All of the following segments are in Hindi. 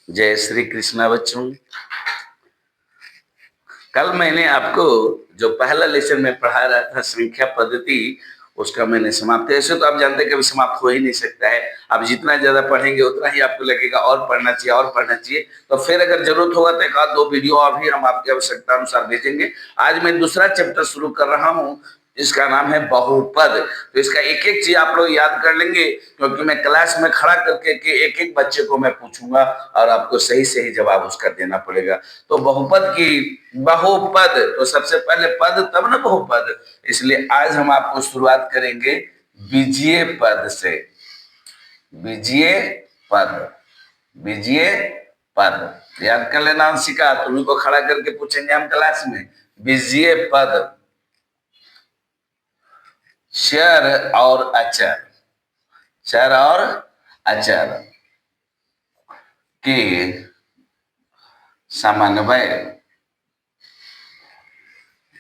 जय श्री कृष्णा बच्चों। कल मैंने आपको जो पहला लेसन में पढ़ा रहा था संख्या पद्धति, उसका मैंने समाप्त। ऐसे तो आप जानते हैं कभी समाप्त हो ही नहीं सकता है। आप जितना ज्यादा पढ़ेंगे उतना ही आपको लगेगा और पढ़ना चाहिए और पढ़ना चाहिए। तो फिर अगर जरूरत होगा तो एक आध दो वीडियो और भी हम आपकी आवश्यकता अनुसार भेजेंगे। आज मैं दूसरा चैप्टर शुरू कर रहा हूँ, इसका नाम है बहुपद। तो इसका एक एक चीज आप लोग याद कर लेंगे, क्योंकि मैं क्लास में खड़ा करके के एक एक बच्चे को मैं पूछूंगा और आपको सही सही जवाब उसका देना पड़ेगा। तो बहुपद की बहुपद, तो सबसे पहले पद तब ना बहुपद। इसलिए आज हम आपको शुरुआत करेंगे बीजीय पद से। बीजीय पद, बीजीय पद याद कर लेना अंशिका, तुम्ही को खड़ा करके पूछेंगे हम क्लास में। बीजीय पद चर और अचर, चर और अचर के समन्वय,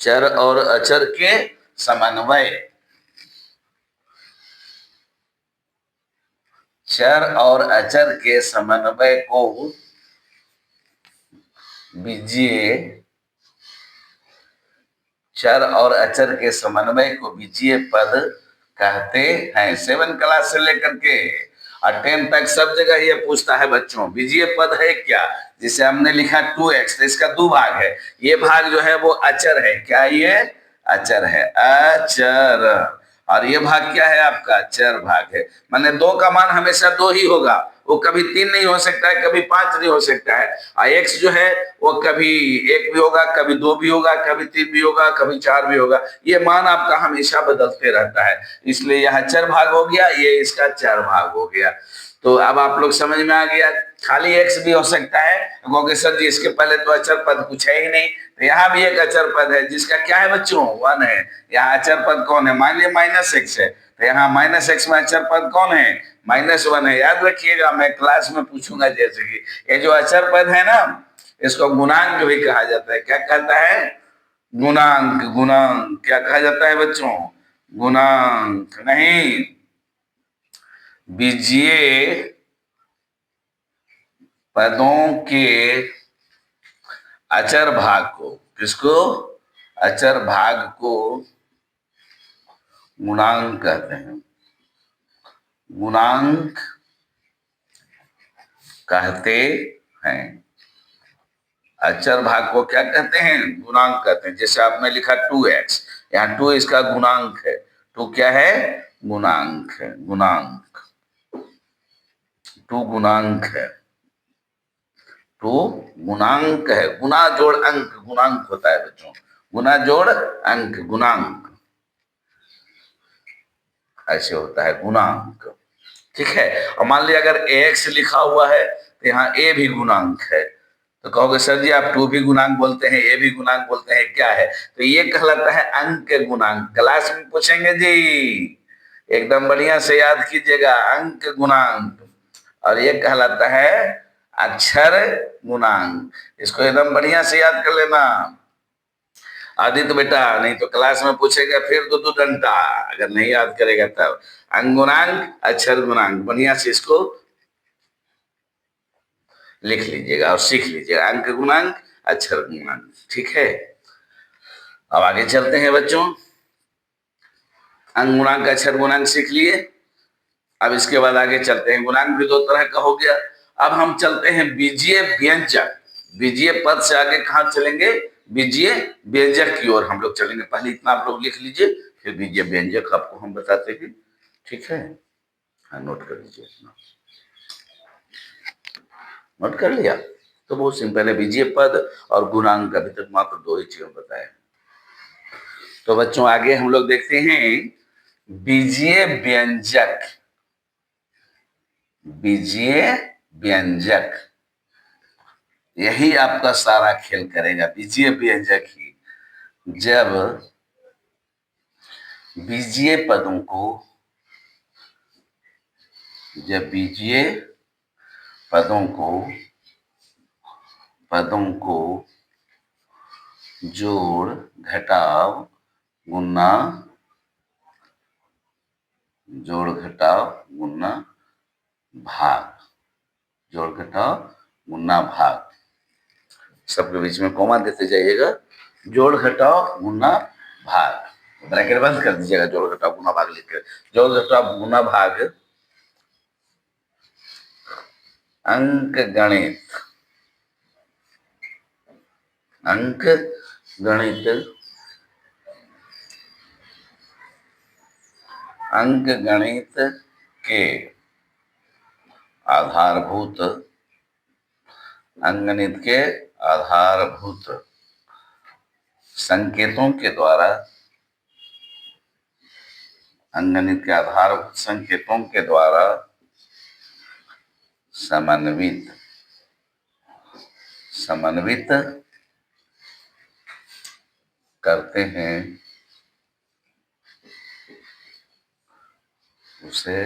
चर और अचर के समन्वय, चर और अचर के समन्वय को बीजीय, चर और अचर के समन्वय को बीजीय पद कहते हैं। 7 क्लास से लेकर के और 10 तक सब जगह ये पूछता है बच्चों, बीजीय पद है क्या। जिसे हमने लिखा 2x, तो इसका दो भाग है। ये भाग जो है वो अचर है। क्या ये अचर है? अचर। और ये भाग क्या है आपका? चर भाग है। माने दो का मान हमेशा दो ही होगा, वो कभी 3 नहीं हो सकता है, कभी 5 नहीं हो सकता है। और एक्स जो है वो कभी 1 भी होगा, कभी 2 भी होगा, कभी 3 भी होगा, कभी 4 भी होगा। ये मान आपका हमेशा बदलते रहता है। इसलिए यह चर भाग हो गया, ये इसका चर भाग हो गया। तो अब आप लोग समझ में आ गया। खाली एक्स भी हो सकता है, क्योंकि सर जी इसके पहले तो अचर पद पूछा ही नहीं। तो यहाँ भी एक अचर पद है जिसका क्या है बच्चों? 1 है। यहाँ अचर पद कौन है? मान लिया -x है, तो यहाँ -x में अचर पद कौन है? -1 है। याद रखिएगा, मैं क्लास में पूछूंगा। जैसे कि ये जो अचर पद है ना, इसको गुणांक भी कहा जाता है। क्या कहता है? गुणांक। गुणांक क्या कहा जाता है बच्चों? गुणांक नहीं, बीजीय पदों के अचर भाग को, किसको? अचर भाग को गुणांक कहते हैं। गुणांक कहते हैं। अचर भाग को क्या कहते हैं? गुणांक कहते हैं। जैसे आपने लिखा 2x, यहाँ 2 इसका गुणांक है। 2 क्या है? गुणांक है। गुणांक, 2 गुणांक है। 2 गुणांक है। गुना जोड़ अंक गुणांक होता है बच्चों। गुना जोड़ अंक गुणांक, ऐसे होता है गुणांक। ठीक है। और मान लिया अगर ax लिखा हुआ है तो यहाँ a भी गुणांक है। तो कहोगे सर जी आप 2 भी गुणांक बोलते हैं, a भी गुणांक बोलते हैं, क्या है? तो ये कहलाता है अंक गुणांक। क्लास में पूछेंगे जी, एकदम बढ़िया से याद कीजिएगा। अंक गुणांक, और ये कहलाता है अक्षर गुणांक। इसको एकदम बढ़िया से याद कर लेना आदित्य बेटा, नहीं तो क्लास में पूछेगा फिर दो डंडा, अगर नहीं याद करेगा तब। अंक गुणांक, अक्षर गुणांक, बढ़िया से इसको लिख लीजिएगा और सीख लीजिएगा। अंक गुणांक, अक्षर गुणांक। ठीक है। अब आगे चलते हैं बच्चों। अंक गुणांक, अक्षर गुणांक सीख लिए। अब इसके बाद आगे चलते हैं। गुणांक भी 2 तरह का हो गया। अब हम चलते हैं बीजीय व्यंजक। बीजीय पद से आगे कहाँ चलेंगे? बीजीय व्यंजक की ओर हम लोग चलेंगे। पहले इतना आप लोग लिख लीजिए, फिर बीजीय व्यंजक आपको हम बताते हैं। ठीक है, हाँ नोट कर लीजिए। नोट कर लिया? तो बहुत सिंपल है। बीजीय पद और गुणांक अभी तक मात्र 2 ही चीजें बताए। तो बच्चों आगे हम लोग देखते हैं बीजीय व्यंजक। बीजीय व्यंजक, यही आपका सारा खेल करेगा। बीजीय व्यंजक ही। जब बीजीय पदों को, जब बीजीय पदों को, पदों को जोड़ घटाव गुना, जोड़ घटाव गुना भाग, जोड़ घटाव गुना भाग, सबके बीच में कॉमा देते जाइएगा, जोड़ घटाओ गुना भाग, ब्रैकेट बंद कर दीजिएगा, जोड़ घटाओ गुना भाग लिखकर, जोड़ घटाओ गुना भाग अंक गणित, अंक गणित, अंक गणित के आधारभूत, अंकगणित के आधारभूत संकेतों के द्वारा, अंकगणित के आधारभूत संकेतों के द्वारा समन्वित, समन्वित करते हैं, उसे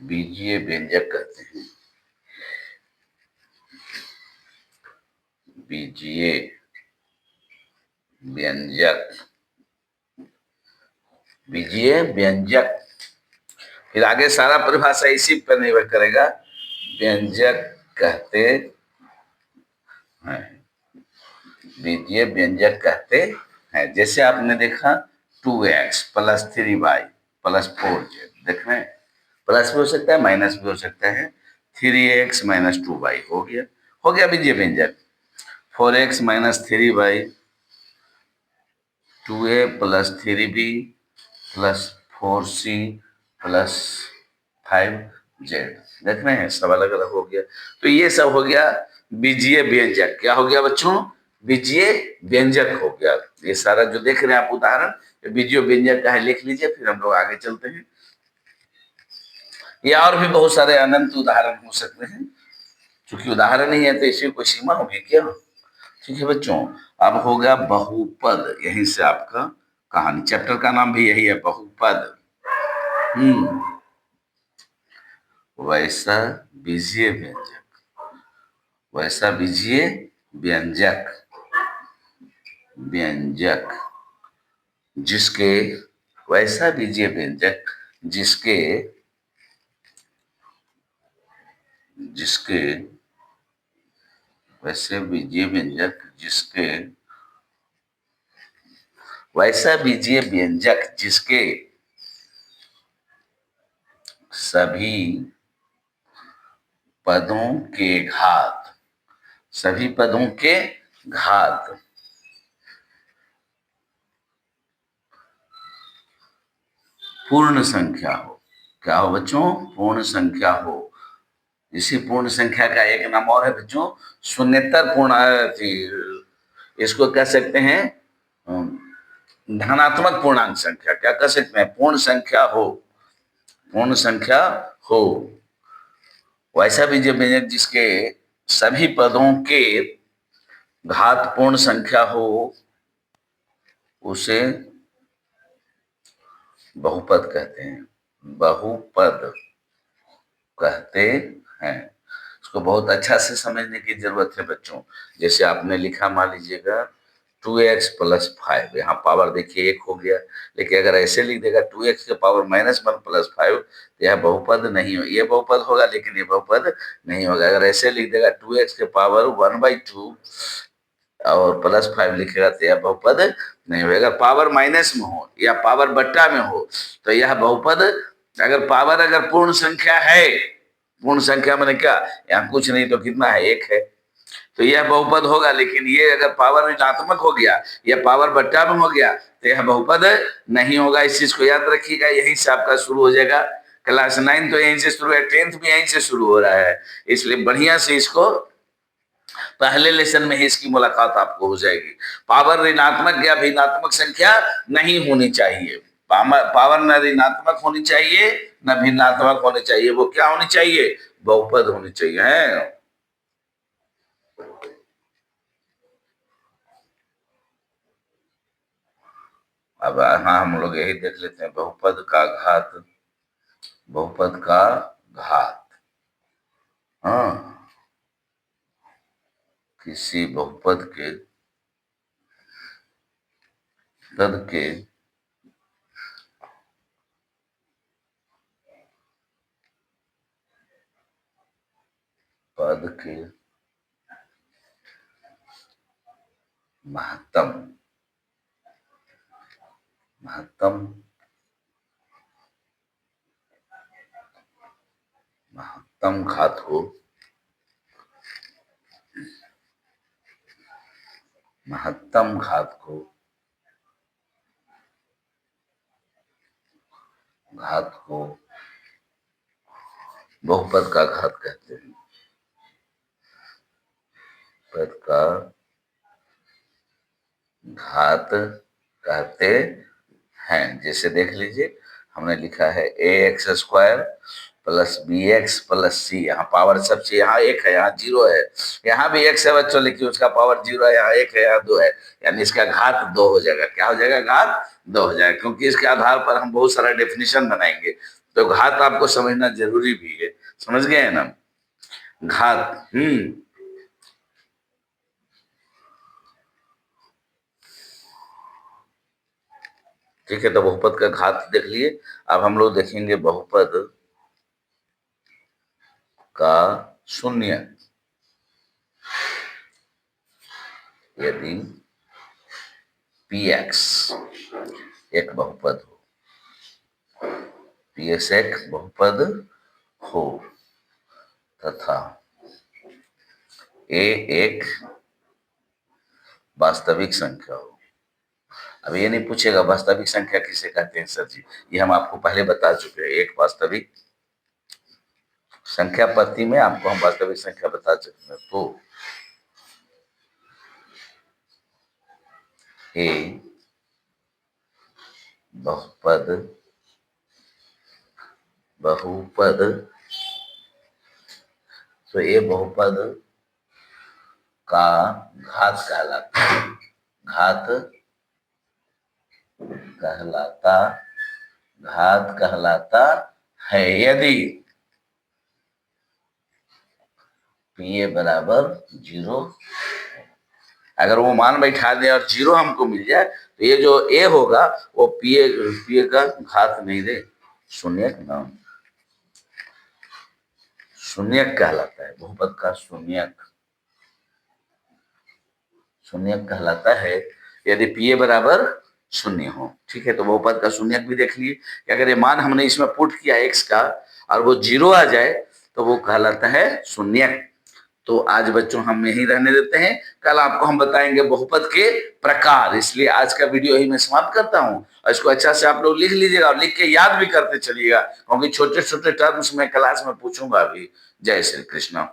बीजीय व्यंजक कहते हैं, बीजीय व्यंजक, बीजीय व्यंजक। फिर आगे सारा परिभाषा इसी पर निर्भर करेगा, व्यंजक कहते हैं, बीजीय व्यंजक कहते हैं। जैसे आपने देखा 2x + 3y + 4z, देख रहे हैं, प्लस भी हो सकता है माइनस भी हो सकता है, 3x - 2y हो गया, हो गया बीजीय व्यंजक। 4x - 3y 2a + 3b + 4c + 5z, देख रहे हैं, सब अलग अलग हो गया। तो ये सब हो गया बीजीय व्यंजक। क्या हो गया बच्चों? बीजीय व्यंजक हो गया। ये सारा जो देख रहे हैं आप उदाहरण बीजीय व्यंजक का है, लिख लीजिए, फिर हम लोग आगे चलते हैं। या और भी बहुत सारे अनंत उदाहरण हो सकते हैं, क्योंकि उदाहरण ही है तो इसी कोई सीमा होगी क्या? ठीक है बच्चों, अब हो गया बहुपद, यहीं से आपका कहानी, चैप्टर का नाम भी यही है, बहुपद। वैसा बीजीय व्यंजक, वैसा बीजीय व्यंजक, व्यंजक जिसके, वैसा बीजीय व्यंजक जिसके, जिसके, वैसे बीजीय व्यंजक जिसके, वैसा बीजीय व्यंजक जिसके सभी पदों के घात, सभी पदों के घात पूर्ण संख्या हो। क्या हो बच्चों? पूर्ण संख्या हो। इसी पूर्ण संख्या का एक नाम और है बच्चों, शून्येतर पूर्ण, इसको कह सकते हैं धनात्मक पूर्णांक संख्या। क्या कह सकते हैं? पूर्ण संख्या हो, पूर्ण संख्या हो। वैसा बीजीय व्यंजक जिसके सभी पदों के घात पूर्ण संख्या हो, उसे बहुपद कहते हैं, बहुपद कहते हैं। इसको बहुत अच्छा से समझने की जरूरत है बच्चों। जैसे आपने लिखा, मान लीजिएगा 2x + 5, यहाँ पावर देखिए 1 हो गया, लेकिन अगर ऐसे लिख देगा 2x के पावर -1 + 5, तो यह बहुपद नहीं हो, ये बहुपद होगा लेकिन ये बहुपद नहीं होगा। अगर ऐसे लिख देगा 2x के पावर 1/2 और +5 लिखेगा तो यह बहुपद नहीं होगा। अगर पावर माइनस में हो या पावर बट्टा में हो तो यह बहुपद, अगर पावर अगर पूर्ण संख्या है, पूर्ण संख्या मैंने क्या, यहाँ कुछ नहीं तो कितना है, 1 है, तो यह बहुपद होगा। लेकिन ये अगर पावर ऋणात्मक हो गया या पावर बट्टा में हो गया तो यह बहुपद नहीं होगा। इस चीज को याद रखिएगा। यहीं से आपका शुरू हो जाएगा क्लास 9, तो यहीं से शुरू है, 10th भी यहीं से शुरू हो रहा है, इसलिए बढ़िया से इसको पहले लेसन में ही इसकी मुलाकात आपको हो जाएगी। पावर ऋणात्मक या भिन्नात्मक संख्या नहीं होनी चाहिए, पावर न ऋणात्मक होनी चाहिए न भिन्नात्मक होनी चाहिए, वो क्या होनी चाहिए? बहुपद होनी चाहिए है। अब हाँ, हम लोग यही देख लेते हैं, बहुपद का घात, बहुपद का घात, हाँ, किसी बहुपद के पद के पद के महत्तम महत्तम महत्तम घात को महत्तम घात को बहुपद का घात कहते हैं। पद का घात कहते हैं। जैसे देख लीजिए, हमने लिखा है ax² plus bx plus c। यहाँ पावर सबसे, यहाँ 1 है, यहाँ 0 है, यहाँ भी x है बच्चों, लेकिन उसका पावर 0 है, यहाँ 1 है, यहाँ 2 है, यानी इसका घात 2 हो जाएगा। क्या हो जाएगा? घात 2 हो जाएगा, क्योंकि इसके आधार पर हम बहुत सारा डेफिनेशन बनाएंगे। तो घात आपको समझना जरूरी भी है। समझ गए ना? घात ठीक है। तो बहुपद का घात देख लिए। अब हम लोग देखेंगे बहुपद का शून्य। यदि px एक बहुपद हो, px एक बहुपद हो तथा a एक वास्तविक संख्या हो। अब ये नहीं पूछेगा वास्तविक संख्या किसे कहते हैं सर जी, ये हम आपको पहले बता चुके हैं। एक वास्तविक संख्या पद्धति में आपको हम वास्तविक संख्या बता चुके हैं। तो ए बहुपद तो ए बहुपद का घात कहलाता है यदि पीए बराबर 0। अगर वो मान बैठा दे और 0 हमको मिल जाए तो ये जो ए होगा वो पीए का घात नहीं दे, शून्यक नाम शून्यक कहलाता है। बहुपद का शून्यक कहलाता है यदि पीए बराबर 0 हो। ठीक है, तो बहुपद का शून्यक भी देख लिए कि अगर ये मान हमने इसमें पुट किया x का और वो 0 आ जाए तो वो कहलाता है शून्यक। तो आज बच्चों हम यहीं रहने देते हैं, कल आपको हम बताएंगे बहुपद के प्रकार। इसलिए आज का वीडियो ही मैं समाप्त करता हूं, और इसको अच्छा से आप लोग लिख लीजिएगा और लिख के याद भी करते चलिएगा, क्योंकि छोटे छोटे टर्म्स में क्लास में पूछूंगा अभी। जय श्री कृष्ण।